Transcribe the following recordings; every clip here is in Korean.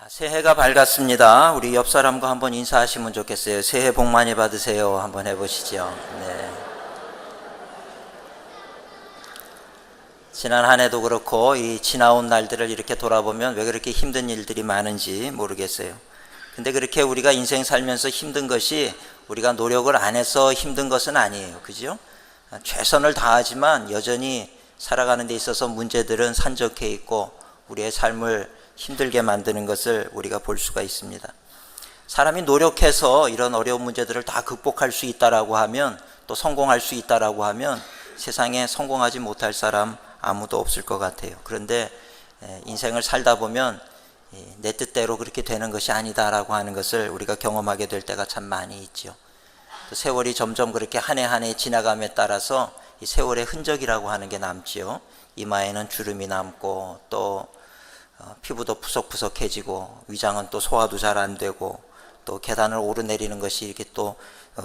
새해가 밝았습니다. 우리 옆 사람과 한번 인사하시면 좋겠어요. 새해 복 많이 받으세요. 한번 해보시죠. 네. 지난 한 해도 그렇고 이 지나온 날들을 이렇게 돌아보면 왜 그렇게 힘든 일들이 많은지 모르겠어요. 근데 그렇게 우리가 인생 살면서 힘든 것이 우리가 노력을 안 해서 힘든 것은 아니에요. 그죠? 최선을 다하지만 여전히 살아가는 데 있어서 문제들은 산적해 있고 우리의 삶을 힘들게 만드는 것을 우리가 볼 수가 있습니다. 사람이 노력해서 이런 어려운 문제들을 다 극복할 수 있다라고 하면, 또 성공할 수 있다라고 하면 세상에 성공하지 못할 사람 아무도 없을 것 같아요. 그런데 인생을 살다 보면 내 뜻대로 그렇게 되는 것이 아니다라고 하는 것을 우리가 경험하게 될 때가 참 많이 있죠. 또 세월이 점점 그렇게 한 해 한 해 지나감에 따라서 이 세월의 흔적이라고 하는 게 남지요. 이마에는 주름이 남고 또 피부도 푸석푸석해지고 위장은 또 소화도 잘 안 되고 또 계단을 오르내리는 것이 이렇게 또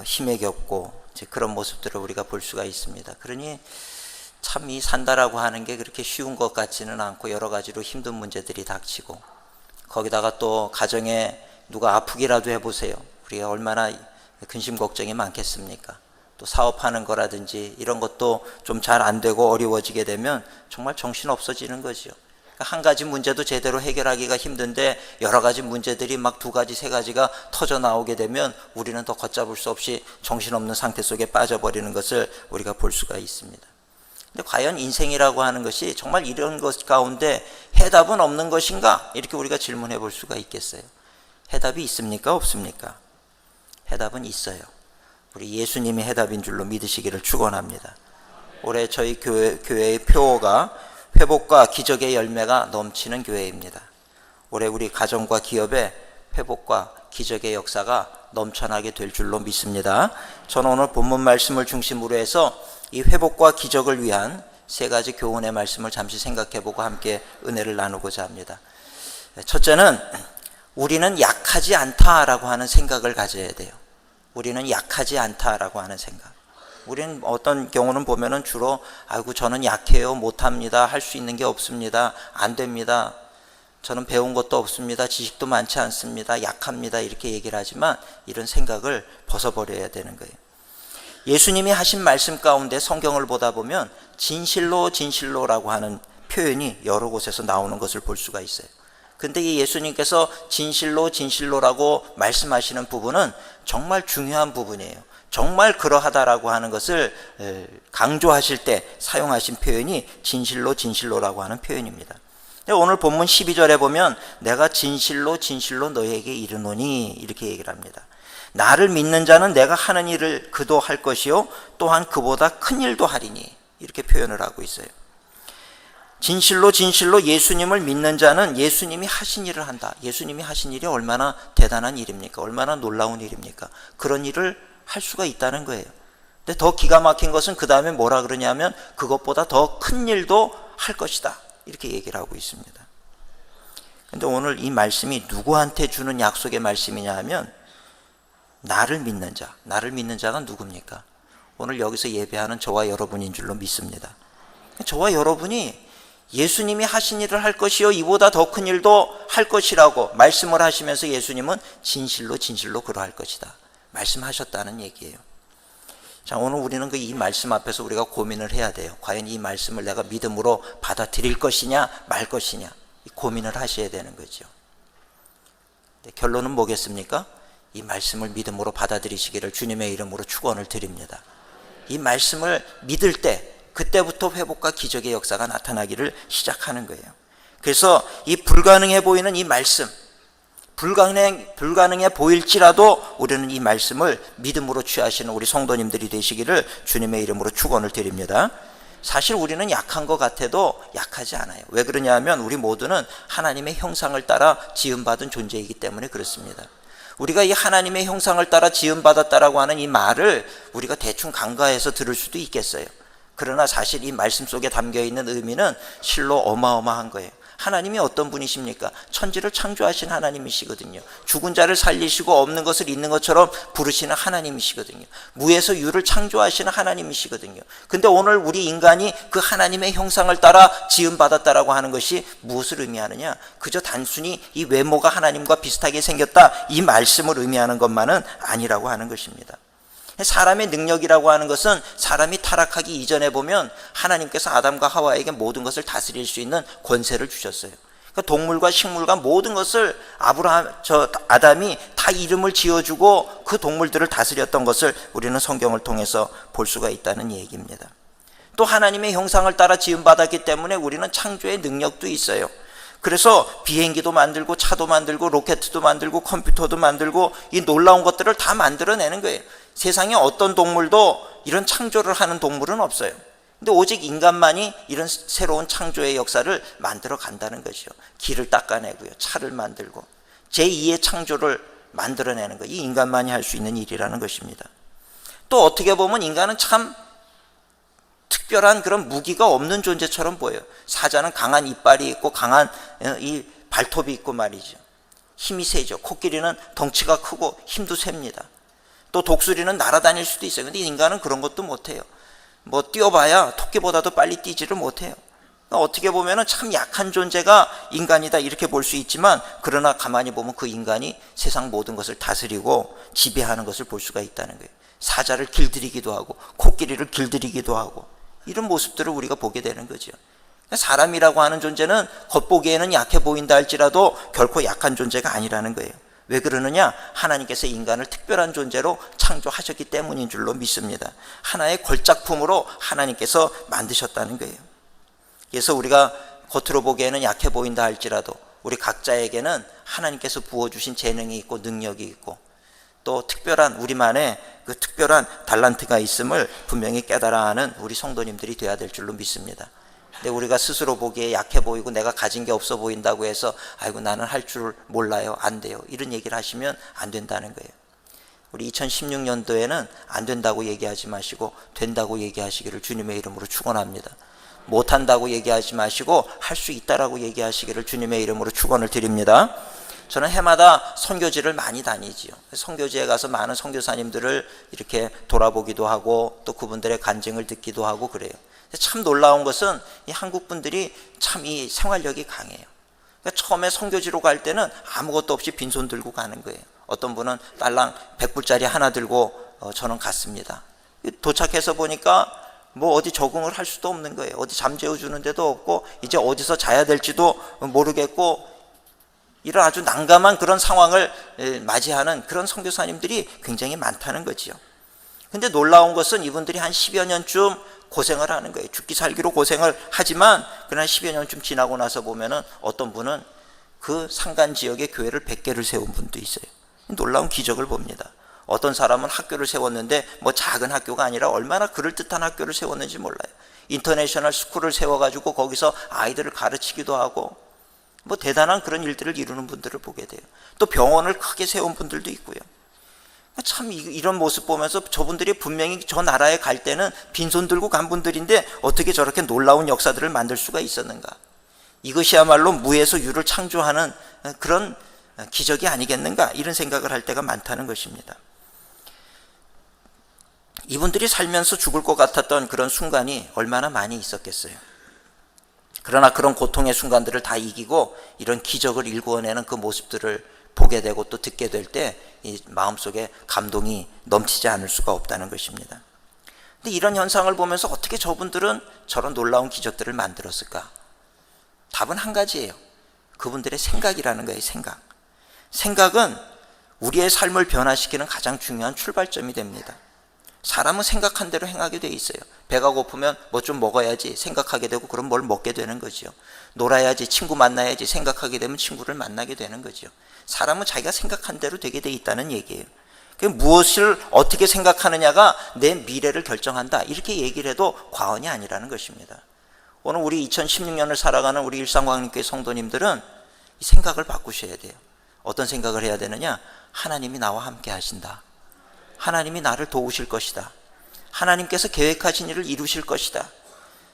힘에 겹고 이제 그런 모습들을 우리가 볼 수가 있습니다. 그러니 참 이 산다라고 하는 게 그렇게 쉬운 것 같지는 않고 여러 가지로 힘든 문제들이 닥치고, 거기다가 또 가정에 누가 아프기라도 해보세요. 우리가 얼마나 근심 걱정이 많겠습니까? 또 사업하는 거라든지 이런 것도 좀 잘 안 되고 어려워지게 되면 정말 정신 없어지는 거죠. 한 가지 문제도 제대로 해결하기가 힘든데 여러 가지 문제들이 막 두 가지 세 가지가 터져 나오게 되면 우리는 더 걷잡을 수 없이 정신없는 상태 속에 빠져버리는 것을 우리가 볼 수가 있습니다. 근데 과연 인생이라고 하는 것이 정말 이런 것 가운데 해답은 없는 것인가? 이렇게 우리가 질문해 볼 수가 있겠어요. 해답이 있습니까? 없습니까? 해답은 있어요. 우리 예수님이 해답인 줄로 믿으시기를 축원합니다. 올해 저희 교회의 표어가 회복과 기적의 열매가 넘치는 교회입니다. 올해 우리 가정과 기업에 회복과 기적의 역사가 넘쳐나게 될 줄로 믿습니다. 저는 오늘 본문 말씀을 중심으로 해서 이 회복과 기적을 위한 세 가지 교훈의 말씀을 잠시 생각해보고 함께 은혜를 나누고자 합니다. 첫째는 우리는 약하지 않다라고 하는 생각을 가져야 돼요. 우리는 약하지 않다라고 하는 생각. 우리는 어떤 경우는 보면은 주로 아이고 저는 약해요, 못합니다, 할 수 있는 게 없습니다, 안 됩니다, 저는 배운 것도 없습니다, 지식도 많지 않습니다, 약합니다, 이렇게 얘기를 하지만 이런 생각을 벗어버려야 되는 거예요. 예수님이 하신 말씀 가운데 성경을 보다 보면 진실로 진실로라고 하는 표현이 여러 곳에서 나오는 것을 볼 수가 있어요. 근데 이 예수님께서 진실로 진실로라고 말씀하시는 부분은 정말 중요한 부분이에요. 정말 그러하다라고 하는 것을 강조하실 때 사용하신 표현이 진실로 진실로라고 하는 표현입니다. 오늘 본문 12절에 보면 내가 진실로 진실로 너에게 이르노니 이렇게 얘기를 합니다. 나를 믿는 자는 내가 하는 일을 그도 할 것이요 또한 그보다 큰 일도 하리니 이렇게 표현을 하고 있어요. 진실로 진실로 예수님을 믿는 자는 예수님이 하신 일을 한다. 예수님이 하신 일이 얼마나 대단한 일입니까? 얼마나 놀라운 일입니까? 그런 일을 할 수가 있다는 거예요. 근데 더 기가 막힌 것은 그 다음에 뭐라 그러냐면 그것보다 더 큰 일도 할 것이다. 이렇게 얘기를 하고 있습니다. 근데 오늘 이 말씀이 누구한테 주는 약속의 말씀이냐 하면 나를 믿는 자. 나를 믿는 자가 누굽니까? 오늘 여기서 예배하는 저와 여러분인 줄로 믿습니다. 저와 여러분이 예수님이 하신 일을 할 것이요 이보다 더 큰 일도 할 것이라고 말씀을 하시면서 예수님은 진실로 진실로 그러할 것이다 말씀하셨다는 얘기예요. 자, 오늘 우리는 이 말씀 앞에서 우리가 고민을 해야 돼요. 과연 이 말씀을 내가 믿음으로 받아들일 것이냐 말 것이냐 고민을 하셔야 되는 거죠. 결론은 뭐겠습니까? 이 말씀을 믿음으로 받아들이시기를 주님의 이름으로 축원을 드립니다. 이 말씀을 믿을 때 그때부터 회복과 기적의 역사가 나타나기를 시작하는 거예요. 그래서 이 불가능해 보이는 이 말씀, 불가능해 보일지라도 우리는 이 말씀을 믿음으로 취하시는 우리 성도님들이 되시기를 주님의 이름으로 축원을 드립니다. 사실 우리는 약한 것 같아도 약하지 않아요. 왜 그러냐면 우리 모두는 하나님의 형상을 따라 지음받은 존재이기 때문에 그렇습니다. 우리가 이 하나님의 형상을 따라 지음받았다라고 하는 이 말을 우리가 대충 간과해서 들을 수도 있겠어요. 그러나 사실 이 말씀 속에 담겨있는 의미는 실로 어마어마한 거예요. 하나님이 어떤 분이십니까? 천지를 창조하신 하나님이시거든요. 죽은 자를 살리시고 없는 것을 있는 것처럼 부르시는 하나님이시거든요. 무에서 유를 창조하시는 하나님이시거든요. 근데 오늘 우리 인간이 그 하나님의 형상을 따라 지음받았다라고 하는 것이 무엇을 의미하느냐? 그저 단순히 이 외모가 하나님과 비슷하게 생겼다, 이 말씀을 의미하는 것만은 아니라고 하는 것입니다. 사람의 능력이라고 하는 것은 사람이 타락하기 이전에 보면 하나님께서 아담과 하와에게 모든 것을 다스릴 수 있는 권세를 주셨어요. 그러니까 동물과 식물과 모든 것을 아담이 다 이름을 지어주고 그 동물들을 다스렸던 것을 우리는 성경을 통해서 볼 수가 있다는 얘기입니다. 또 하나님의 형상을 따라 지음받았기 때문에 우리는 창조의 능력도 있어요. 그래서 비행기도 만들고 차도 만들고 로켓도 만들고 컴퓨터도 만들고 이 놀라운 것들을 다 만들어내는 거예요. 세상에 어떤 동물도 이런 창조를 하는 동물은 없어요. 근데 오직 인간만이 이런 새로운 창조의 역사를 만들어 간다는 것이죠. 길을 닦아내고요, 차를 만들고 제2의 창조를 만들어내는 거, 이 인간만이 할 수 있는 일이라는 것입니다. 또 어떻게 보면 인간은 참 특별한 그런 무기가 없는 존재처럼 보여요. 사자는 강한 이빨이 있고 강한 이 발톱이 있고 말이죠. 힘이 세죠. 코끼리는 덩치가 크고 힘도 셉니다. 또 독수리는 날아다닐 수도 있어요. 근데 인간은 그런 것도 못해요. 뭐 뛰어봐야 토끼보다도 빨리 뛰지를 못해요. 어떻게 보면 참 약한 존재가 인간이다 이렇게 볼 수 있지만, 그러나 가만히 보면 그 인간이 세상 모든 것을 다스리고 지배하는 것을 볼 수가 있다는 거예요. 사자를 길들이기도 하고 코끼리를 길들이기도 하고 이런 모습들을 우리가 보게 되는 거죠. 사람이라고 하는 존재는 겉보기에는 약해 보인다 할지라도 결코 약한 존재가 아니라는 거예요. 왜 그러느냐? 하나님께서 인간을 특별한 존재로 창조하셨기 때문인 줄로 믿습니다. 하나의 걸작품으로 하나님께서 만드셨다는 거예요. 그래서 우리가 겉으로 보기에는 약해 보인다 할지라도 우리 각자에게는 하나님께서 부어주신 재능이 있고 능력이 있고 또 특별한 우리만의 그 특별한 달란트가 있음을 분명히 깨달아 하는 우리 성도님들이 되어야 될 줄로 믿습니다. 근데 우리가 스스로 보기에 약해 보이고 내가 가진 게 없어 보인다고 해서 아이고 나는 할 줄 몰라요, 안 돼요, 이런 얘기를 하시면 안 된다는 거예요. 우리 2016년도에는 안 된다고 얘기하지 마시고 된다고 얘기하시기를 주님의 이름으로 축원합니다. 못한다고 얘기하지 마시고 할 수 있다라고 얘기하시기를 주님의 이름으로 축원을 드립니다. 저는 해마다 선교지를 많이 다니지요. 선교지에 가서 많은 선교사님들을 이렇게 돌아보기도 하고 또 그분들의 간증을 듣기도 하고 그래요. 참 놀라운 것은 이 한국 분들이 참 이 생활력이 강해요. 그러니까 처음에 선교지로 갈 때는 아무것도 없이 빈손 들고 가는 거예요. 어떤 분은 딸랑 100불짜리 하나 들고 저는 갔습니다. 도착해서 보니까 뭐 어디 적응을 할 수도 없는 거예요. 어디 잠재워 주는 데도 없고 이제 어디서 자야 될지도 모르겠고 이런 아주 난감한 그런 상황을 맞이하는 그런 선교사님들이 굉장히 많다는 거지요. 근데 놀라운 것은 이분들이 한 10여 년쯤 고생을 하는 거예요. 죽기 살기로 고생을 하지만 그러나 10여 년쯤 지나고 나서 보면은 어떤 분은 그 상간 지역에 교회를 100개를 세운 분도 있어요. 놀라운 기적을 봅니다. 어떤 사람은 학교를 세웠는데 뭐 작은 학교가 아니라 얼마나 그럴듯한 학교를 세웠는지 몰라요. 인터내셔널 스쿨을 세워가지고 거기서 아이들을 가르치기도 하고 뭐 대단한 그런 일들을 이루는 분들을 보게 돼요. 또 병원을 크게 세운 분들도 있고요. 참 이런 모습 보면서 저분들이 분명히 저 나라에 갈 때는 빈손 들고 간 분들인데 어떻게 저렇게 놀라운 역사들을 만들 수가 있었는가. 이것이야말로 무에서 유를 창조하는 그런 기적이 아니겠는가, 이런 생각을 할 때가 많다는 것입니다. 이분들이 살면서 죽을 것 같았던 그런 순간이 얼마나 많이 있었겠어요. 그러나 그런 고통의 순간들을 다 이기고 이런 기적을 일구어내는 그 모습들을 보게 되고 또 듣게 될 때 이 마음속에 감동이 넘치지 않을 수가 없다는 것입니다. 근데 이런 현상을 보면서 어떻게 저분들은 저런 놀라운 기적들을 만들었을까? 답은 한 가지예요. 그분들의 생각이라는 거예요. 생각은 우리의 삶을 변화시키는 가장 중요한 출발점이 됩니다. 사람은 생각한 대로 행하게 돼 있어요. 배가 고프면 뭐 좀 먹어야지 생각하게 되고 그럼 뭘 먹게 되는 거죠. 놀아야지, 친구 만나야지 생각하게 되면 친구를 만나게 되는 거죠. 사람은 자기가 생각한 대로 되게 돼 있다는 얘기예요. 무엇을 어떻게 생각하느냐가 내 미래를 결정한다, 이렇게 얘기를 해도 과언이 아니라는 것입니다. 오늘 우리 2016년을 살아가는 우리 일상광림교회 성도님들은 이 생각을 바꾸셔야 돼요. 어떤 생각을 해야 되느냐? 하나님이 나와 함께 하신다. 하나님이 나를 도우실 것이다. 하나님께서 계획하신 일을 이루실 것이다.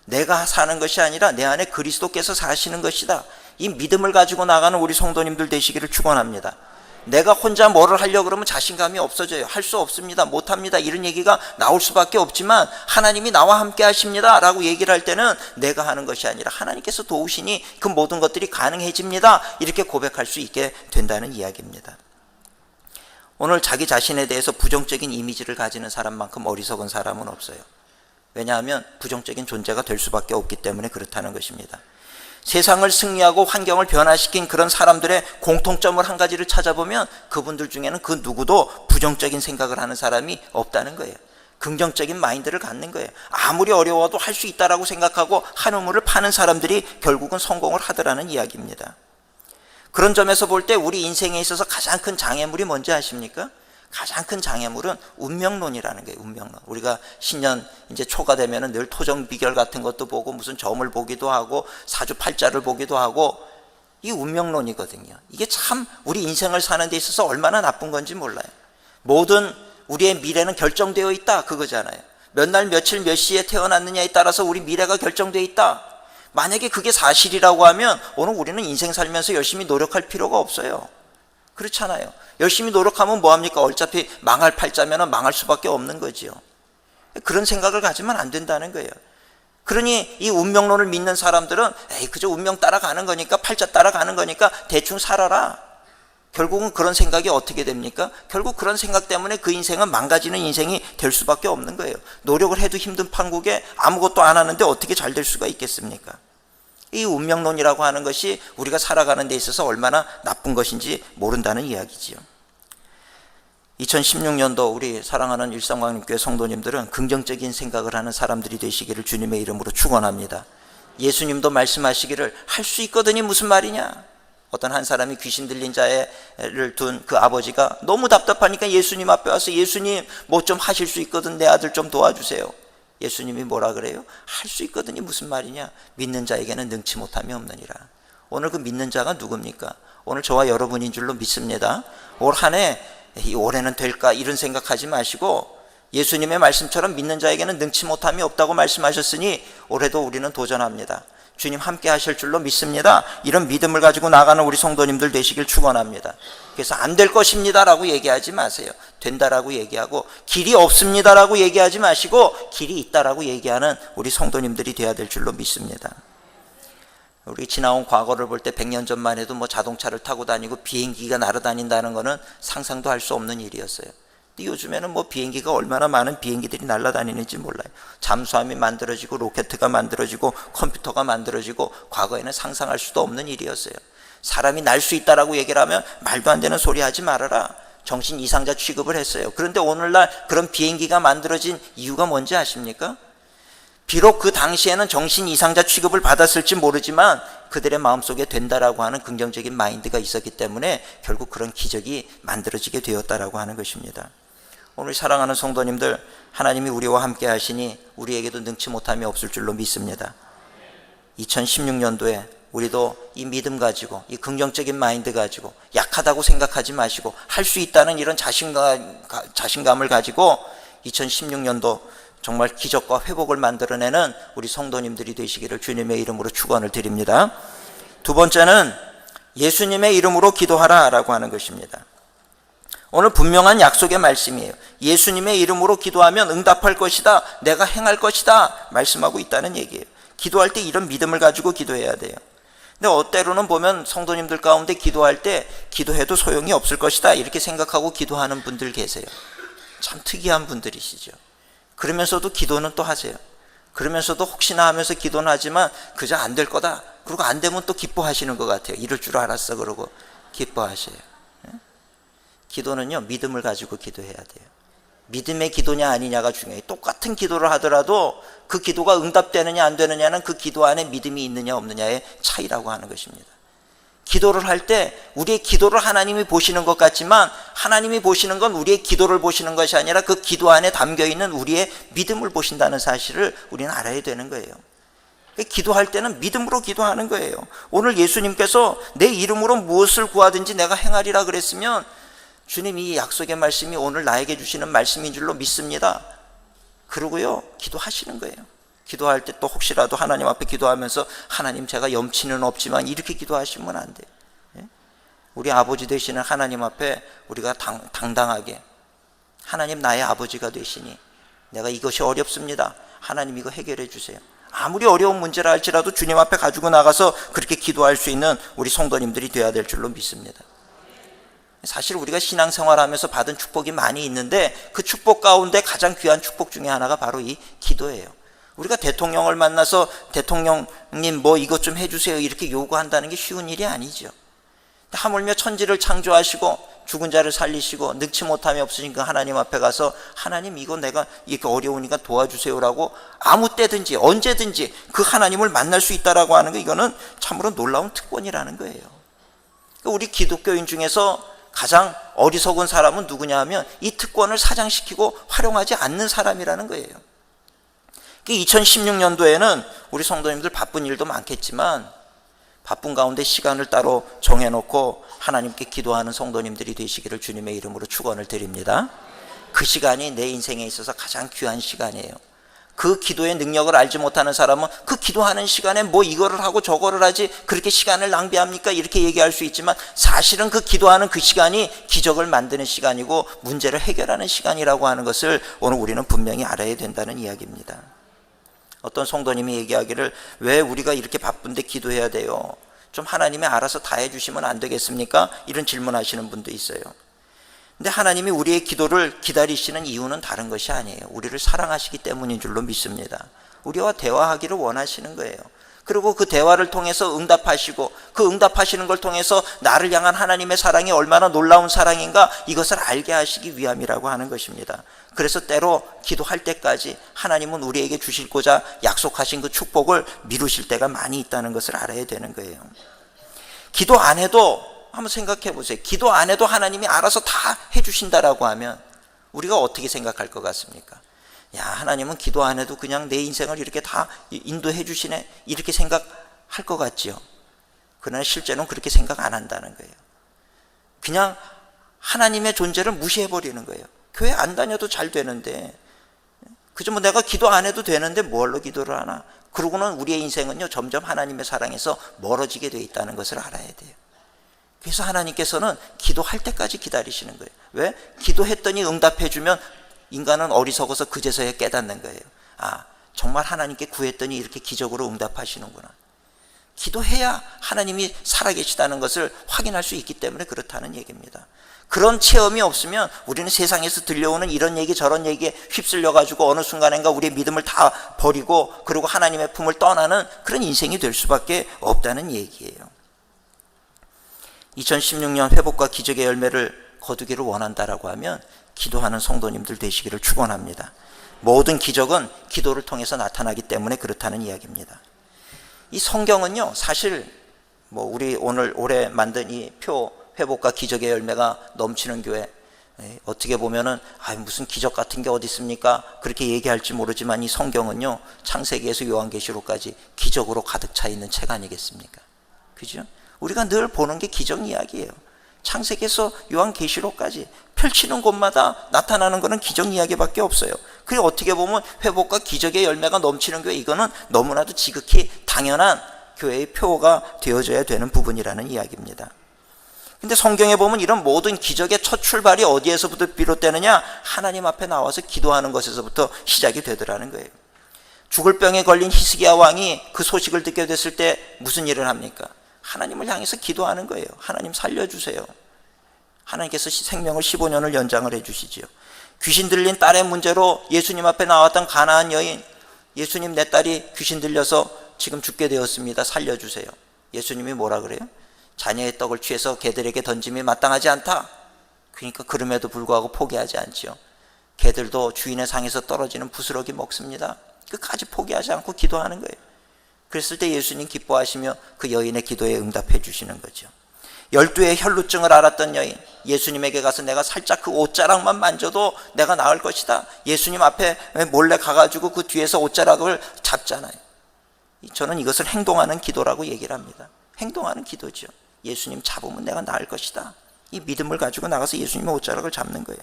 내가 사는 것이 아니라 내 안에 그리스도께서 사시는 것이다. 이 믿음을 가지고 나가는 우리 성도님들 되시기를 축원합니다. 내가 혼자 뭐를 하려고 그러면 자신감이 없어져요. 할 수 없습니다. 못합니다. 이런 얘기가 나올 수밖에 없지만 하나님이 나와 함께 하십니다 라고 얘기를 할 때는 내가 하는 것이 아니라 하나님께서 도우시니 그 모든 것들이 가능해집니다. 이렇게 고백할 수 있게 된다는 이야기입니다. 오늘 자기 자신에 대해서 부정적인 이미지를 가지는 사람만큼 어리석은 사람은 없어요. 왜냐하면 부정적인 존재가 될 수밖에 없기 때문에 그렇다는 것입니다. 세상을 승리하고 환경을 변화시킨 그런 사람들의 공통점을 한 가지를 찾아보면 그분들 중에는 그 누구도 부정적인 생각을 하는 사람이 없다는 거예요. 긍정적인 마인드를 갖는 거예요. 아무리 어려워도 할 수 있다라고 생각하고 한 우물을 파는 사람들이 결국은 성공을 하더라는 이야기입니다. 그런 점에서 볼 때 우리 인생에 있어서 가장 큰 장애물이 뭔지 아십니까? 가장 큰 장애물은 운명론이라는 거예요. 운명론. 우리가 신년 이제 초가 되면은 늘 토정 비결 같은 것도 보고 무슨 점을 보기도 하고 사주팔자를 보기도 하고 이 운명론이거든요. 이게 참 우리 인생을 사는 데 있어서 얼마나 나쁜 건지 몰라요. 모든 우리의 미래는 결정되어 있다 그거잖아요. 몇 날 며칠 몇 시에 태어났느냐에 따라서 우리 미래가 결정되어 있다. 만약에 그게 사실이라고 하면 오늘 우리는 인생 살면서 열심히 노력할 필요가 없어요. 그렇잖아요. 열심히 노력하면 뭐합니까? 어차피 망할 팔자면 망할 수밖에 없는 거지요. 그런 생각을 가지면 안 된다는 거예요. 그러니 이 운명론을 믿는 사람들은 에이 그저 운명 따라가는 거니까 팔자 따라가는 거니까 대충 살아라. 결국은 그런 생각이 어떻게 됩니까? 결국 그런 생각 때문에 그 인생은 망가지는 인생이 될 수밖에 없는 거예요. 노력을 해도 힘든 판국에 아무것도 안 하는데 어떻게 잘 될 수가 있겠습니까? 이 운명론이라고 하는 것이 우리가 살아가는 데 있어서 얼마나 나쁜 것인지 모른다는 이야기지요. 2016년도 우리 사랑하는 일성광림교회 성도님들은 긍정적인 생각을 하는 사람들이 되시기를 주님의 이름으로 축원합니다. 예수님도 말씀하시기를 할 수 있거든이 무슨 말이냐? 어떤 한 사람이 귀신 들린 자를 둔 그 아버지가 너무 답답하니까 예수님 앞에 와서 예수님 뭐 좀 하실 수 있거든 내 아들 좀 도와주세요. 예수님이 뭐라 그래요? 할 수 있거든이 무슨 말이냐? 믿는 자에게는 능치 못함이 없느니라. 오늘 그 믿는 자가 누굽니까? 오늘 저와 여러분인 줄로 믿습니다. 올 한 해 올해는 될까 이런 생각하지 마시고 예수님의 말씀처럼 믿는 자에게는 능치 못함이 없다고 말씀하셨으니 올해도 우리는 도전합니다. 주님 함께 하실 줄로 믿습니다. 이런 믿음을 가지고 나가는 우리 성도님들 되시길 축원합니다. 그래서 안 될 것입니다 라고 얘기하지 마세요. 된다라고 얘기하고 길이 없습니다 라고 얘기하지 마시고 길이 있다라고 얘기하는 우리 성도님들이 되어야 될 줄로 믿습니다. 우리 지나온 과거를 볼 때 100년 전만 해도 뭐 자동차를 타고 다니고 비행기가 날아다닌다는 거는 상상도 할 수 없는 일이었어요. 근데 요즘에는 뭐 비행기가 얼마나 많은 비행기들이 날아다니는지 몰라요. 잠수함이 만들어지고 로켓가 만들어지고 컴퓨터가 만들어지고 과거에는 상상할 수도 없는 일이었어요. 사람이 날 수 있다라고 얘기를 하면 말도 안 되는 소리 하지 말아라. 정신 이상자 취급을 했어요. 그런데 오늘날 그런 비행기가 만들어진 이유가 뭔지 아십니까? 비록 그 당시에는 정신 이상자 취급을 받았을지 모르지만 그들의 마음속에 된다라고 하는 긍정적인 마인드가 있었기 때문에 결국 그런 기적이 만들어지게 되었다라고 하는 것입니다. 오늘 사랑하는 성도님들, 하나님이 우리와 함께 하시니 우리에게도 능치 못함이 없을 줄로 믿습니다. 2016년도에 우리도 이 믿음 가지고 이 긍정적인 마인드 가지고 약하다고 생각하지 마시고 할 수 있다는 이런 자신감을 가지고 2016년도 정말 기적과 회복을 만들어내는 우리 성도님들이 되시기를 주님의 이름으로 축원을 드립니다. 두 번째는 예수님의 이름으로 기도하라 라고 하는 것입니다. 오늘 분명한 약속의 말씀이에요. 예수님의 이름으로 기도하면 응답할 것이다, 내가 행할 것이다 말씀하고 있다는 얘기예요. 기도할 때 이런 믿음을 가지고 기도해야 돼요. 근데 때로는 보면 성도님들 가운데 기도할 때 기도해도 소용이 없을 것이다 이렇게 생각하고 기도하는 분들 계세요. 참 특이한 분들이시죠. 그러면서도 기도는 또 하세요. 그러면서도 혹시나 하면서 기도는 하지만 그저 안 될 거다. 그리고 안 되면 또 기뻐하시는 것 같아요. 이럴 줄 알았어 그러고 기뻐하셔요. 기도는요 믿음을 가지고 기도해야 돼요. 믿음의 기도냐 아니냐가 중요해요. 똑같은 기도를 하더라도 그 기도가 응답되느냐 안 되느냐는 그 기도 안에 믿음이 있느냐 없느냐의 차이라고 하는 것입니다. 기도를 할 때 우리의 기도를 하나님이 보시는 것 같지만 하나님이 보시는 건 우리의 기도를 보시는 것이 아니라 그 기도 안에 담겨있는 우리의 믿음을 보신다는 사실을 우리는 알아야 되는 거예요. 기도할 때는 믿음으로 기도하는 거예요. 오늘 예수님께서 내 이름으로 무엇을 구하든지 내가 행하리라 그랬으면 주님 이 약속의 말씀이 오늘 나에게 주시는 말씀인 줄로 믿습니다. 그러고요 기도하시는 거예요. 기도할 때 또 혹시라도 하나님 앞에 기도하면서 하나님 제가 염치는 없지만 이렇게 기도하시면 안 돼요. 우리 아버지 되시는 하나님 앞에 우리가 당당하게 하나님 나의 아버지가 되시니 내가 이것이 어렵습니다. 하나님 이거 해결해 주세요. 아무리 어려운 문제라 할지라도 주님 앞에 가지고 나가서 그렇게 기도할 수 있는 우리 성도님들이 되어야 될 줄로 믿습니다. 사실 우리가 신앙생활하면서 받은 축복이 많이 있는데 그 축복 가운데 가장 귀한 축복 중에 하나가 바로 이 기도예요. 우리가 대통령을 만나서 대통령님 뭐 이것 좀 해주세요 이렇게 요구한다는 게 쉬운 일이 아니죠. 하물며 천지를 창조하시고 죽은 자를 살리시고 능치 못함이 없으신 그 하나님 앞에 가서 하나님 이거 내가 이렇게 어려우니까 도와주세요라고 아무 때든지 언제든지 그 하나님을 만날 수 있다라고 하는 거, 이거는 참으로 놀라운 특권이라는 거예요. 우리 기독교인 중에서 가장 어리석은 사람은 누구냐 하면 이 특권을 사장시키고 활용하지 않는 사람이라는 거예요. 2016년도에는 우리 성도님들 바쁜 일도 많겠지만 바쁜 가운데 시간을 따로 정해놓고 하나님께 기도하는 성도님들이 되시기를 주님의 이름으로 축원을 드립니다. 그 시간이 내 인생에 있어서 가장 귀한 시간이에요. 그 기도의 능력을 알지 못하는 사람은 그 기도하는 시간에 뭐 이거를 하고 저거를 하지 그렇게 시간을 낭비합니까? 이렇게 얘기할 수 있지만 사실은 그 기도하는 그 시간이 기적을 만드는 시간이고 문제를 해결하는 시간이라고 하는 것을 오늘 우리는 분명히 알아야 된다는 이야기입니다. 어떤 성도님이 얘기하기를 왜 우리가 이렇게 바쁜데 기도해야 돼요? 좀 하나님이 알아서 다 해주시면 안 되겠습니까? 이런 질문하시는 분도 있어요. 근데 하나님이 우리의 기도를 기다리시는 이유는 다른 것이 아니에요. 우리를 사랑하시기 때문인 줄로 믿습니다. 우리와 대화하기를 원하시는 거예요. 그리고 그 대화를 통해서 응답하시고 그 응답하시는 걸 통해서 나를 향한 하나님의 사랑이 얼마나 놀라운 사랑인가 이것을 알게 하시기 위함이라고 하는 것입니다. 그래서 때로 기도할 때까지 하나님은 우리에게 주시고자 약속하신 그 축복을 미루실 때가 많이 있다는 것을 알아야 되는 거예요. 기도 안 해도 한번 생각해 보세요. 기도 안 해도 하나님이 알아서 다 해주신다라고 하면 우리가 어떻게 생각할 것 같습니까? 야, 하나님은 기도 안 해도 그냥 내 인생을 이렇게 다 인도해 주시네 이렇게 생각할 것 같지요. 그러나 실제는 그렇게 생각 안 한다는 거예요. 그냥 하나님의 존재를 무시해 버리는 거예요. 교회 안 다녀도 잘 되는데 그저 뭐 내가 기도 안 해도 되는데 뭘로 기도를 하나. 그러고는 우리의 인생은요 점점 하나님의 사랑에서 멀어지게 돼 있다는 것을 알아야 돼요. 그래서 하나님께서는 기도할 때까지 기다리시는 거예요. 왜? 기도했더니 응답해 주면 인간은 어리석어서 그제서야 깨닫는 거예요. 아, 정말 하나님께 구했더니 이렇게 기적으로 응답하시는구나. 기도해야 하나님이 살아계시다는 것을 확인할 수 있기 때문에 그렇다는 얘기입니다. 그런 체험이 없으면 우리는 세상에서 들려오는 이런 얘기 저런 얘기에 휩쓸려 가지고 어느 순간인가 우리의 믿음을 다 버리고 그리고 하나님의 품을 떠나는 그런 인생이 될 수밖에 없다는 얘기예요. 2016년 회복과 기적의 열매를 거두기를 원한다라고 하면 기도하는 성도님들 되시기를 축원합니다. 모든 기적은 기도를 통해서 나타나기 때문에 그렇다는 이야기입니다. 이 성경은요 사실 뭐 우리 올해 만든 이 표 회복과 기적의 열매가 넘치는 교회, 어떻게 보면은 무슨 기적 같은 게 어디 있습니까? 그렇게 얘기할지 모르지만 이 성경은요 창세기에서 요한계시록까지 기적으로 가득 차 있는 책 아니겠습니까? 그죠? 우리가 늘 보는 게 기적 이야기예요. 창세기에서 요한계시록까지 펼치는 곳마다 나타나는 것은 기적 이야기밖에 없어요. 그게 어떻게 보면 회복과 기적의 열매가 넘치는 교회, 이거는 너무나도 지극히 당연한 교회의 표가 되어져야 되는 부분이라는 이야기입니다. 근데 성경에 보면 이런 모든 기적의 첫 출발이 어디에서부터 비롯되느냐? 하나님 앞에 나와서 기도하는 것에서부터 시작이 되더라는 거예요. 죽을 병에 걸린 히스기야 왕이 그 소식을 듣게 됐을 때 무슨 일을 합니까? 하나님을 향해서 기도하는 거예요. 하나님 살려주세요. 하나님께서 생명을 15년을 연장을 해주시지요. 귀신 들린 딸의 문제로 예수님 앞에 나왔던 가나안 여인, 예수님 내 딸이 귀신 들려서 지금 죽게 되었습니다. 살려주세요. 예수님이 뭐라 그래요? 자녀의 떡을 취해서 개들에게 던짐이 마땅하지 않다. 그러니까 그럼에도 불구하고 포기하지 않지요. 개들도 주인의 상에서 떨어지는 부스러기 먹습니다. 끝까지 포기하지 않고 기도하는 거예요. 그랬을 때 예수님 기뻐하시며 그 여인의 기도에 응답해 주시는 거죠. 12의 혈루증을 앓았던 여인, 예수님에게 가서 내가 살짝 그 옷자락만 만져도 내가 나을 것이다. 예수님 앞에 몰래 가가지고 그 뒤에서 옷자락을 잡잖아요. 저는 이것을 행동하는 기도라고 얘기를 합니다. 행동하는 기도죠. 예수님 잡으면 내가 나을 것이다. 이 믿음을 가지고 나가서 예수님의 옷자락을 잡는 거예요.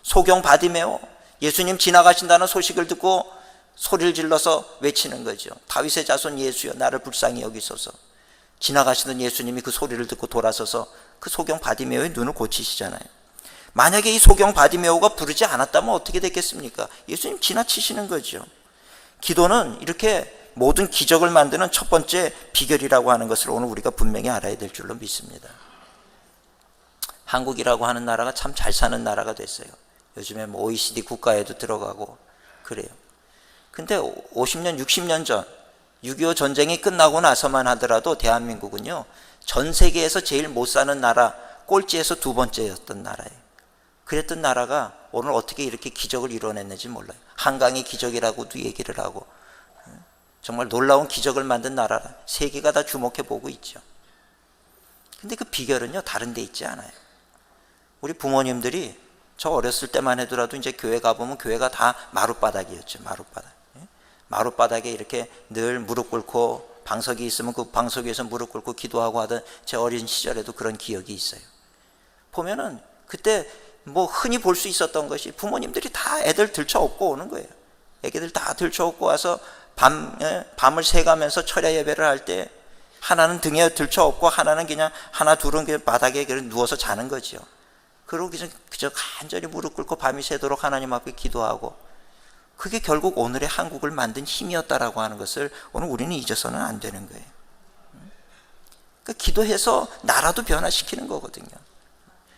소경 바디메오, 예수님 지나가신다는 소식을 듣고 소리를 질러서 외치는 거죠. 다윗의 자손 예수여 나를 불쌍히 여기소서. 지나가시던 예수님이 그 소리를 듣고 돌아서서 그 소경 바디메오의 눈을 고치시잖아요. 만약에 이 소경 바디메오가 부르지 않았다면 어떻게 됐겠습니까? 예수님 지나치시는 거죠. 기도는 이렇게 모든 기적을 만드는 첫 번째 비결이라고 하는 것을 오늘 우리가 분명히 알아야 될 줄로 믿습니다. 한국이라고 하는 나라가 참 잘 사는 나라가 됐어요. 요즘에 뭐 OECD 국가에도 들어가고 그래요. 근데 50년, 60년 전 6.25 전쟁이 끝나고 나서만 하더라도 대한민국은요, 전 세계에서 제일 못 사는 나라 꼴찌에서 두 번째였던 나라예요. 그랬던 나라가 오늘 어떻게 이렇게 기적을 이뤄냈는지 몰라요. 한강의 기적이라고도 얘기를 하고, 정말 놀라운 기적을 만든 나라, 세계가 다 주목해 보고 있죠. 근데 그 비결은요, 다른 데 있지 않아요. 우리 부모님들이 저 어렸을 때만 해도라도 이제 교회 가보면 교회가 다 마룻바닥이었죠. 마룻바닥. 마룻바닥에 이렇게 늘 무릎 꿇고 방석이 있으면 그 방석 위에서 무릎 꿇고 기도하고 하던 제 어린 시절에도 그런 기억이 있어요. 보면은 그때 뭐 흔히 볼 수 있었던 것이 부모님들이 다 애들 들쳐업고 오는 거예요. 애기들 다 들쳐업고 와서 밤을 새가면서 철야 예배를 할 때 하나는 등에 들쳐업고 하나는 그냥 하나 둘은 그냥 바닥에 누워서 자는 거죠. 그러고 그저 간절히 무릎 꿇고 밤이 새도록 하나님 앞에 기도하고, 그게 결국 오늘의 한국을 만든 힘이었다라고 하는 것을 오늘 우리는 잊어서는 안 되는 거예요. 그러니까 기도해서 나라도 변화시키는 거거든요.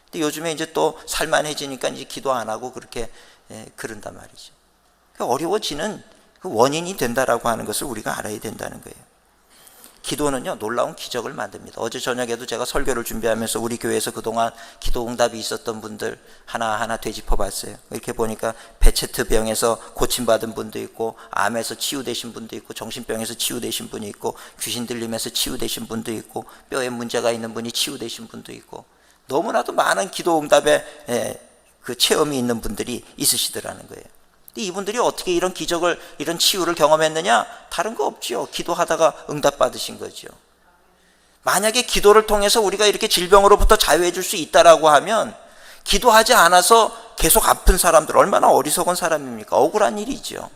근데 요즘에 이제 또 살만해지니까 이제 기도 안 하고 그렇게 그런단 말이죠. 그러니까 어려워지는 그 원인이 된다라고 하는 것을 우리가 알아야 된다는 거예요. 기도는요, 놀라운 기적을 만듭니다. 어제 저녁에도 제가 설교를 준비하면서 우리 교회에서 그동안 기도 응답이 있었던 분들 하나하나 되짚어 봤어요. 이렇게 보니까 베체트병에서 고침받은 분도 있고, 암에서 치유되신 분도 있고, 정신병에서 치유되신 분이 있고, 귀신 들림에서 치유되신 분도 있고, 뼈에 문제가 있는 분이 치유되신 분도 있고, 너무나도 많은 기도 응답에 그 체험이 있는 분들이 있으시더라는 거예요. 이분들이 어떻게 이런 기적을, 이런 치유를 경험했느냐? 다른 거 없죠. 기도하다가 응답받으신 거죠. 만약에 기도를 통해서 우리가 이렇게 질병으로부터 자유해 줄 수 있다라고 하면, 기도하지 않아서 계속 아픈 사람들 얼마나 어리석은 사람입니까? 억울한 일이죠.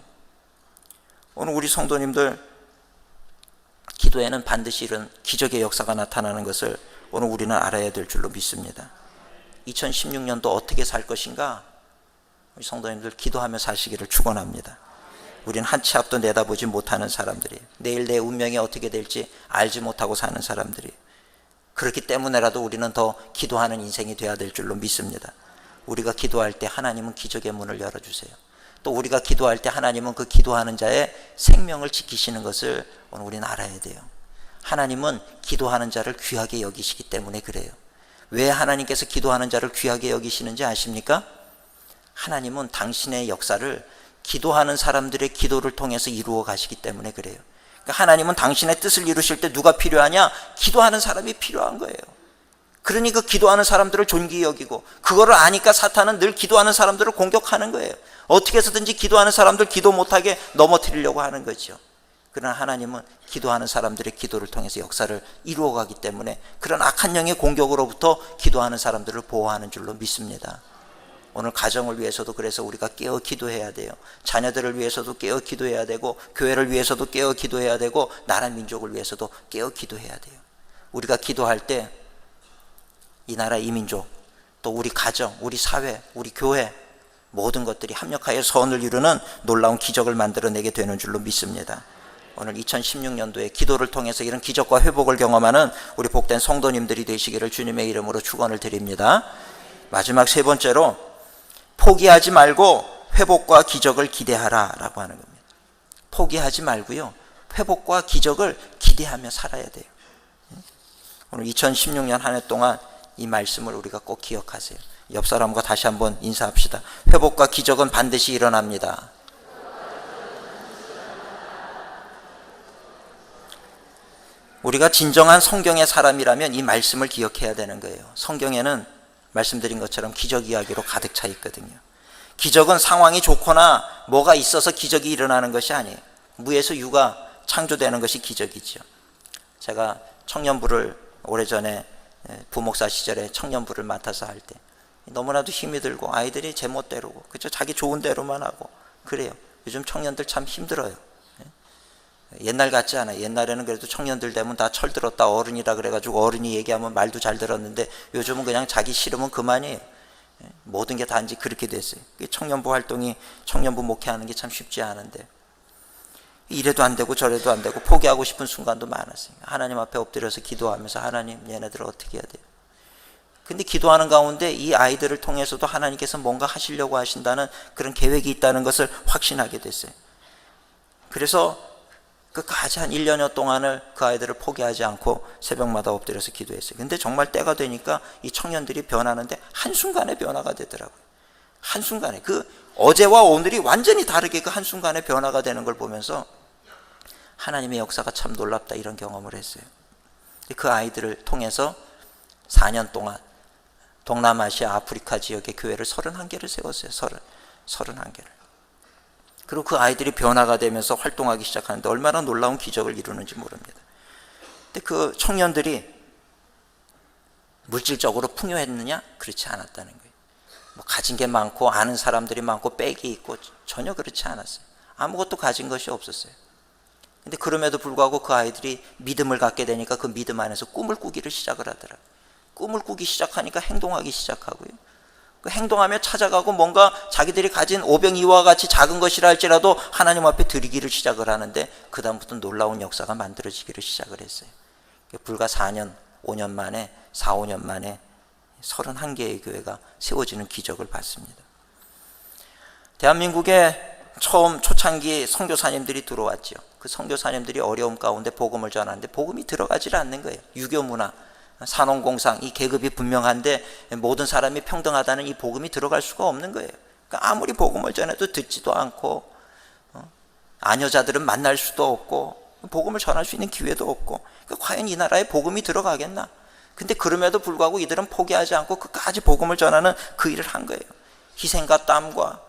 오늘 우리 성도님들 기도에는 반드시 이런 기적의 역사가 나타나는 것을 오늘 우리는 알아야 될 줄로 믿습니다. 2016년도 어떻게 살 것인가? 우리 성도님들 기도하며 사시기를 축원합니다. 우리는 한 치 앞도 내다보지 못하는 사람들이에요. 내일 내 운명이 어떻게 될지 알지 못하고 사는 사람들이에요. 그렇기 때문에라도 우리는 더 기도하는 인생이 되어야 될 줄로 믿습니다. 우리가 기도할 때 하나님은 기적의 문을 열어주세요. 또 우리가 기도할 때 하나님은 그 기도하는 자의 생명을 지키시는 것을 오늘 우리는 알아야 돼요. 하나님은 기도하는 자를 귀하게 여기시기 때문에 그래요. 왜 하나님께서 기도하는 자를 귀하게 여기시는지 아십니까? 하나님은 당신의 역사를 기도하는 사람들의 기도를 통해서 이루어 가시기 때문에 그래요. 그러니까 하나님은 당신의 뜻을 이루실 때 누가 필요하냐? 기도하는 사람이 필요한 거예요. 그러니 그 기도하는 사람들을 존귀히 여기고, 그거를 아니까 사탄은 늘 기도하는 사람들을 공격하는 거예요. 어떻게 해서든지 기도하는 사람들 기도 못하게 넘어뜨리려고 하는 거죠. 그러나 하나님은 기도하는 사람들의 기도를 통해서 역사를 이루어 가기 때문에 그런 악한 영의 공격으로부터 기도하는 사람들을 보호하는 줄로 믿습니다. 오늘 가정을 위해서도 그래서 우리가 깨어 기도해야 돼요. 자녀들을 위해서도 깨어 기도해야 되고, 교회를 위해서도 깨어 기도해야 되고, 나라 민족을 위해서도 깨어 기도해야 돼요. 우리가 기도할 때 이 나라 이 민족, 또 우리 가정, 우리 사회, 우리 교회 모든 것들이 합력하여 선을 이루는 놀라운 기적을 만들어내게 되는 줄로 믿습니다. 오늘 2016년도에 기도를 통해서 이런 기적과 회복을 경험하는 우리 복된 성도님들이 되시기를 주님의 이름으로 축원을 드립니다. 마지막 세 번째로 포기하지 말고 회복과 기적을 기대하라 라고 하는 겁니다. 포기하지 말고요, 회복과 기적을 기대하며 살아야 돼요. 오늘 2016년 한 해 동안 이 말씀을 우리가 꼭 기억하세요. 옆 사람과 다시 한번 인사합시다. 회복과 기적은 반드시 일어납니다. 우리가 진정한 성경의 사람이라면 이 말씀을 기억해야 되는 거예요. 성경에는 말씀드린 것처럼 기적 이야기로 가득 차 있거든요. 기적은 상황이 좋거나 뭐가 있어서 기적이 일어나는 것이 아니에요. 무에서 유가 창조되는 것이 기적이죠. 제가 청년부를 오래전에 부목사 시절에 청년부를 맡아서 할 때 너무나도 힘이 들고 아이들이 제멋대로고, 그렇죠? 자기 좋은 대로만 하고 그래요. 요즘 청년들 참 힘들어요. 옛날 같지 않아요. 옛날에는 그래도 청년들 되면 다 철들었다 어른이라 그래가지고 어른이 얘기하면 말도 잘 들었는데 요즘은 그냥 자기 싫으면 그만이에요. 모든 게 다 이제 그렇게 됐어요. 청년부 활동이, 청년부 목회하는 게 참 쉽지 않은데 이래도 안 되고 저래도 안 되고 포기하고 싶은 순간도 많았어요. 하나님 앞에 엎드려서 기도하면서 하나님 얘네들을 어떻게 해야 돼요? 근데 기도하는 가운데 이 아이들을 통해서도 하나님께서 뭔가 하시려고 하신다는 그런 계획이 있다는 것을 확신하게 됐어요. 그래서 끝까지 한 1년여 동안을 그 아이들을 포기하지 않고 새벽마다 엎드려서 기도했어요. 근데 정말 때가 되니까 이 청년들이 변하는데 한순간에 변화가 되더라고요. 한순간에. 그 어제와 오늘이 완전히 다르게 그 한순간에 변화가 되는 걸 보면서 하나님의 역사가 참 놀랍다 이런 경험을 했어요. 그 아이들을 통해서 4년 동안 동남아시아 아프리카 지역의 교회를 31개를 세웠어요. 31개를. 그리고 그 아이들이 변화가 되면서 활동하기 시작하는데 얼마나 놀라운 기적을 이루는지 모릅니다. 근데 그 청년들이 물질적으로 풍요했느냐? 그렇지 않았다는 거예요. 뭐 가진 게 많고 아는 사람들이 많고 빽이 있고 전혀 그렇지 않았어요. 아무것도 가진 것이 없었어요. 근데 그럼에도 불구하고 그 아이들이 믿음을 갖게 되니까 그 믿음 안에서 꿈을 꾸기를 시작을 하더라고요. 꿈을 꾸기 시작하니까 행동하기 시작하고요. 그 행동하며 찾아가고 뭔가 자기들이 가진 오병이와 같이 작은 것이라 할지라도 하나님 앞에 드리기를 시작을 하는데 그 다음부터 놀라운 역사가 만들어지기를 시작을 했어요. 불과 4년, 5년 만에 4, 5년 만에 31개의 교회가 세워지는 기적을 봤습니다. 대한민국에 처음 초창기 선교사님들이 들어왔죠. 그 선교사님들이 어려움 가운데 복음을 전하는데 복음이 들어가질 않는 거예요. 유교 문화, 산업공상, 이 계급이 분명한데 모든 사람이 평등하다는 이 복음이 들어갈 수가 없는 거예요. 그러니까 아무리 복음을 전해도 듣지도 않고 아녀자들은 만날 수도 없고 복음을 전할 수 있는 기회도 없고 그러니까 과연 이 나라에 복음이 들어가겠나? 근데 그럼에도 불구하고 이들은 포기하지 않고 끝까지 복음을 전하는 그 일을 한 거예요. 희생과 땀과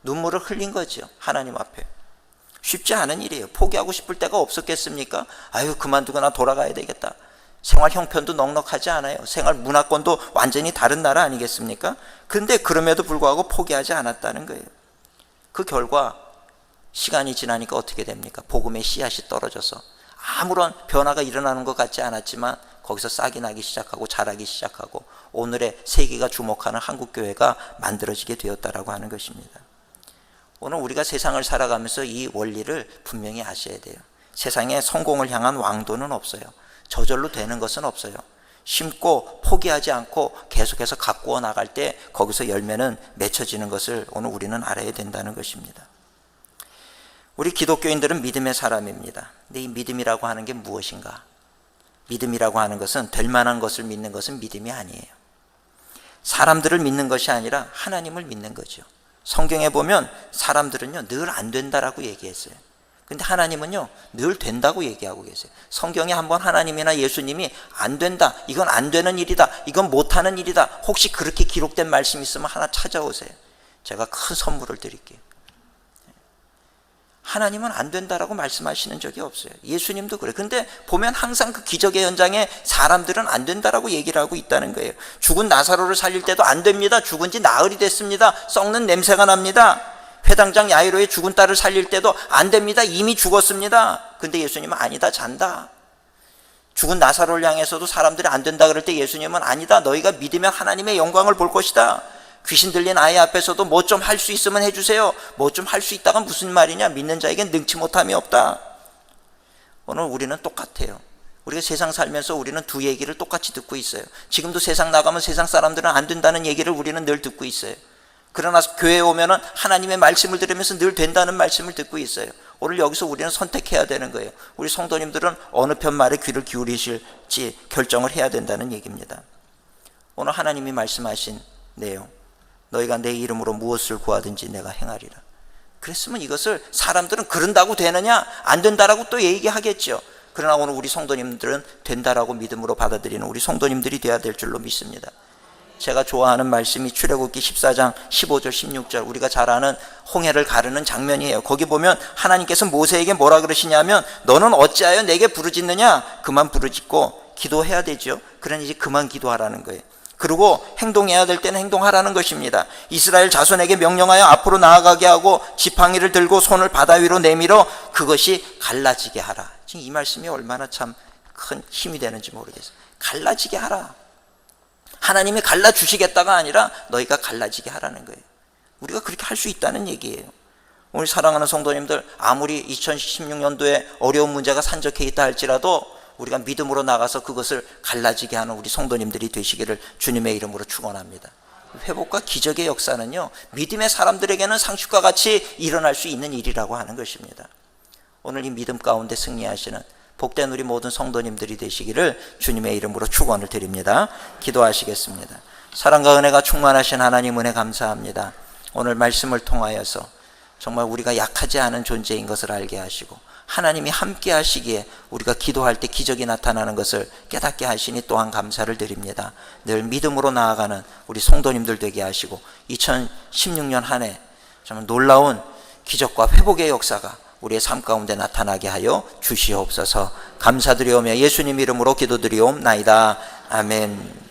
눈물을 흘린 거죠. 하나님 앞에. 쉽지 않은 일이에요. 포기하고 싶을 때가 없었겠습니까? 아유 그만두고 나 돌아가야 되겠다. 생활 형편도 넉넉하지 않아요. 생활 문화권도 완전히 다른 나라 아니겠습니까? 그런데 그럼에도 불구하고 포기하지 않았다는 거예요. 그 결과 시간이 지나니까 어떻게 됩니까? 복음의 씨앗이 떨어져서 아무런 변화가 일어나는 것 같지 않았지만 거기서 싹이 나기 시작하고 자라기 시작하고 오늘의 세계가 주목하는 한국교회가 만들어지게 되었다라고 하는 것입니다. 오늘 우리가 세상을 살아가면서 이 원리를 분명히 아셔야 돼요. 세상에 성공을 향한 왕도는 없어요. 저절로 되는 것은 없어요. 심고 포기하지 않고 계속해서 가꾸어 나갈 때 거기서 열매는 맺혀지는 것을 오늘 우리는 알아야 된다는 것입니다. 우리 기독교인들은 믿음의 사람입니다. 근데 이 믿음이라고 하는 게 무엇인가? 믿음이라고 하는 것은 될 만한 것을 믿는 것은 믿음이 아니에요. 사람들을 믿는 것이 아니라 하나님을 믿는 거죠. 성경에 보면 사람들은요 늘 안 된다라고 얘기했어요. 근데 하나님은요 늘 된다고 얘기하고 계세요. 성경에 한번 하나님이나 예수님이 안 된다, 이건 안 되는 일이다, 이건 못하는 일이다, 혹시 그렇게 기록된 말씀이 있으면 하나 찾아오세요. 제가 큰 선물을 드릴게요. 하나님은 안 된다라고 말씀하시는 적이 없어요. 예수님도 그래요. 근데 보면 항상 그 기적의 현장에 사람들은 안 된다라고 얘기를 하고 있다는 거예요. 죽은 나사로를 살릴 때도 안 됩니다. 죽은 지 나흘이 됐습니다. 썩는 냄새가 납니다. 회당장 야이로의 죽은 딸을 살릴 때도 안 됩니다. 이미 죽었습니다. 근데 예수님은 아니다, 잔다. 죽은 나사로를 향해서도 사람들이 안 된다 그럴 때 예수님은 아니다, 너희가 믿으면 하나님의 영광을 볼 것이다. 귀신 들린 아이 앞에서도 뭐 좀 할 수 있으면 해주세요. 뭐 좀 할 수 있다가 무슨 말이냐? 믿는 자에겐 능치 못함이 없다. 오늘 우리는 똑같아요. 우리가 세상 살면서 우리는 두 얘기를 똑같이 듣고 있어요. 지금도 세상 나가면 세상 사람들은 안 된다는 얘기를 우리는 늘 듣고 있어요. 그러나 교회에 오면은 하나님의 말씀을 들으면서 늘 된다는 말씀을 듣고 있어요. 오늘 여기서 우리는 선택해야 되는 거예요. 우리 성도님들은 어느 편 말에 귀를 기울이실지 결정을 해야 된다는 얘기입니다. 오늘 하나님이 말씀하신 내용, 너희가 내 이름으로 무엇을 구하든지 내가 행하리라. 그랬으면 이것을 사람들은 그런다고 되느냐 안 된다라고 또 얘기하겠죠. 그러나 오늘 우리 성도님들은 된다라고 믿음으로 받아들이는 우리 성도님들이 되어야 될 줄로 믿습니다. 제가 좋아하는 말씀이 출애굽기 14장 15절 16절 우리가 잘 아는 홍해를 가르는 장면이에요. 거기 보면 하나님께서 모세에게 뭐라 그러시냐면 너는 어찌하여 내게 부르짖느냐? 그만 부르짖고 기도해야 되죠. 그러니 이제 그만 기도하라는 거예요. 그리고 행동해야 될 때는 행동하라는 것입니다. 이스라엘 자손에게 명령하여 앞으로 나아가게 하고 지팡이를 들고 손을 바다 위로 내밀어 그것이 갈라지게 하라. 지금 이 말씀이 얼마나 참 큰 힘이 되는지 모르겠어요. 갈라지게 하라. 하나님이 갈라주시겠다가 아니라 너희가 갈라지게 하라는 거예요. 우리가 그렇게 할 수 있다는 얘기예요. 우리 사랑하는 성도님들, 아무리 2016년도에 어려운 문제가 산적해 있다 할지라도 우리가 믿음으로 나가서 그것을 갈라지게 하는 우리 성도님들이 되시기를 주님의 이름으로 축원합니다. 회복과 기적의 역사는요, 믿음의 사람들에게는 상식과 같이 일어날 수 있는 일이라고 하는 것입니다. 오늘 이 믿음 가운데 승리하시는 복된 우리 모든 성도님들이 되시기를 주님의 이름으로 축원을 드립니다. 기도하시겠습니다. 사랑과 은혜가 충만하신 하나님 은혜 감사합니다. 오늘 말씀을 통하여서 정말 우리가 약하지 않은 존재인 것을 알게 하시고 하나님이 함께 하시기에 우리가 기도할 때 기적이 나타나는 것을 깨닫게 하시니 또한 감사를 드립니다. 늘 믿음으로 나아가는 우리 성도님들 되게 하시고 2016년 한 해 정말 놀라운 기적과 회복의 역사가 우리의 삶 가운데 나타나게 하여 주시옵소서. 감사드리오며 예수님 이름으로 기도드리옵나이다. 아멘.